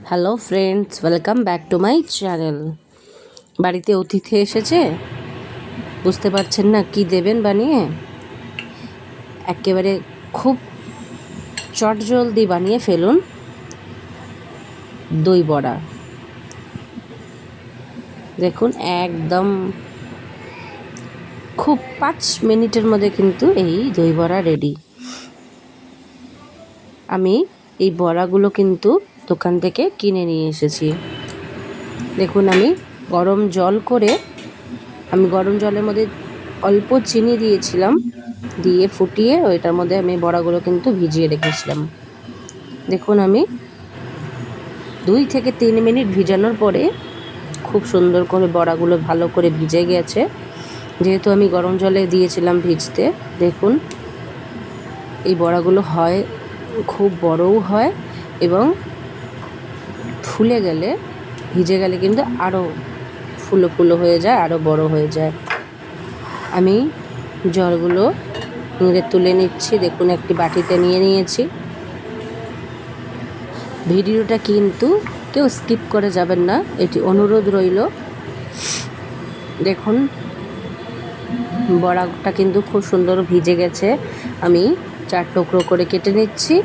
Hello friends, welcome back to my channel. বাড়িতে অতিথি এসেছে, বুঝতে পারছেন না কি দেবেন বানিয়ে। একেবারে খুব চটজলদি বানিয়ে ফেলুন দই বড়া। দেখুন, একদম খুব 5 মিনিটের মধ্যে কিন্তু এই দই বড়া রেডি। আমি এই বড়াগুলো কিন্তু দোকান থেকে কিনে নিয়ে এসেছি। দেখুন, আমি গরম জলের মধ্যে অল্প চিনি দিয়েছিলাম, দিয়ে ফুটিয়ে ওইটার মধ্যে আমি বড়াগুলো কিন্তু ভিজিয়ে রেখেছিলাম। দেখুন, আমি 2 থেকে 3 মিনিট ভিজানোর পরে খুব সুন্দর করে বড়াগুলো ভালো করে ভিজে গেছে, যেহেতু আমি গরম জলে দিয়েছিলাম ভিজতে। দেখুন, এই বড়াগুলো হয় খুব বড়ও হয় এবং ফুলে গেলে, ভিজে গেলে কিন্তু আরও ফুলো ফুলো হয়ে যায়, আরও বড় হয়ে যায়। আমি জলগুলো তুলে নিচ্ছি। দেখুন, একটি বাটিতে নিয়ে নিয়েছি। ভিডিওটা কিন্তু কেউ স্কিপ করে যাবেন না, এটি অনুরোধ রইল। দেখুন, বড়াটা কিন্তু খুব সুন্দর ভিজে গেছে। আমি 4 টুকরো করে কেটে নিচ্ছি।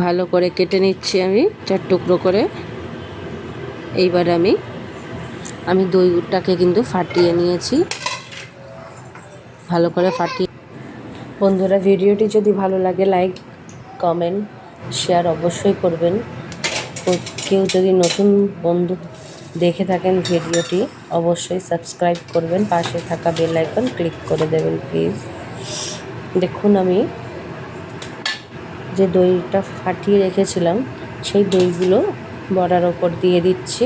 ভালো করে কেটে নিচ্ছি আমি 4 টুকরো করে। এইবার আমি দইটাকে কিন্তু ফাটিয়ে নিয়েছি, ভালো করে ফাটিয়ে। বন্ধুরা, ভিডিওটি যদি ভালো লাগে লাইক, কমেন্ট, শেয়ার অবশ্যই করবেন। কেউ যদি নতুন বন্ধু দেখে থাকেন ভিডিওটি, অবশ্যই সাবস্ক্রাইব করবেন, পাশে থাকা বেল আইকন ক্লিক করে দেবেন প্লিজ। দেখুন, আমি যে দইটা ফাটিয়ে রেখেছিলাম সেই দইগুলো বড়ার ওপর দিয়ে দিচ্ছি।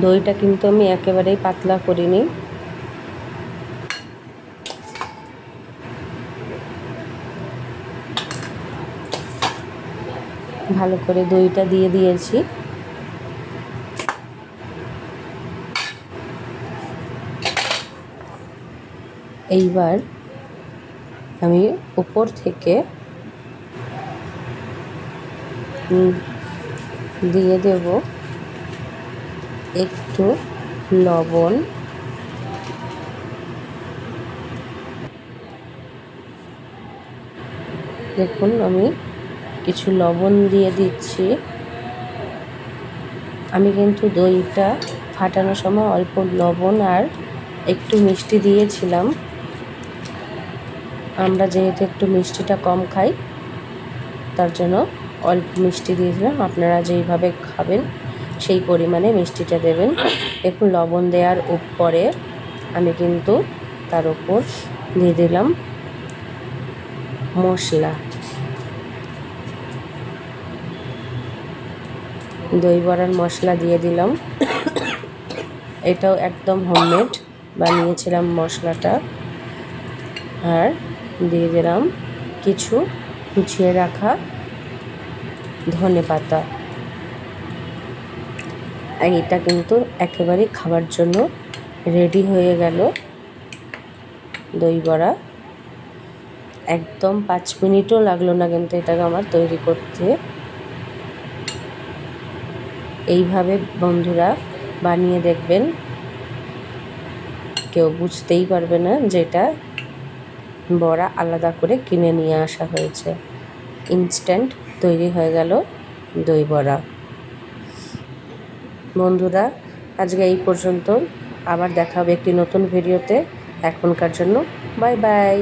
দইটা কিন্তু আমি একেবারেই পাতলা করিনি। ভালো করে দইটা দিয়ে দিয়েছি। এইবার আমি উপর থেকে দিয়ে দেব একটু লবণ। দেখুন, আমি কিছু লবণ দিয়ে দিচ্ছি। আমি কিন্তু দইটা ফাটানোর সময় অল্প লবণ আর একটু মিষ্টি দিয়েছিলাম। আমরা যেহেতু একটু মিষ্টিটা কম খাই, তার জন্য অল্প মিষ্টি দিয়েছিলাম। আপনারা যেইভাবে খাবেন সেই পরিমাণে মিষ্টিটা দেবেন। দেখুন, লবণ দেওয়ার পরে আমি কিন্তু তার উপর দিয়ে দিলাম মশলা। দই বড়ার মশলা দিয়ে দিলাম। এটাও একদম হোমমেড বানিয়েছিলাম মশলাটা। আর দিয়ে দিলাম কিছু কুচিয়ে রাখা ধনেপাতা। এটা কিন্তু একেবারে খাবার জন্য রেডি হয়ে গেল দই বড়া। একদম 5 মিনিটও লাগলো না কিন্তু এটাকে আমার তৈরি করতে। এইভাবে বন্ধুরা বানিয়ে দেখবেন, কেউ বুঝতেই পারবে না যে এটা বড়া আলাদা করে কিনে নিয়ে আসা হয়েছে। ইনস্ট্যান্ট তৈরি হয়ে গেল দই বড়া। বন্ধুরা, আজকে এই পর্যন্ত। আবার দেখা হবে একটি নতুন ভিডিওতে। এখনকার জন্য বাই বাই।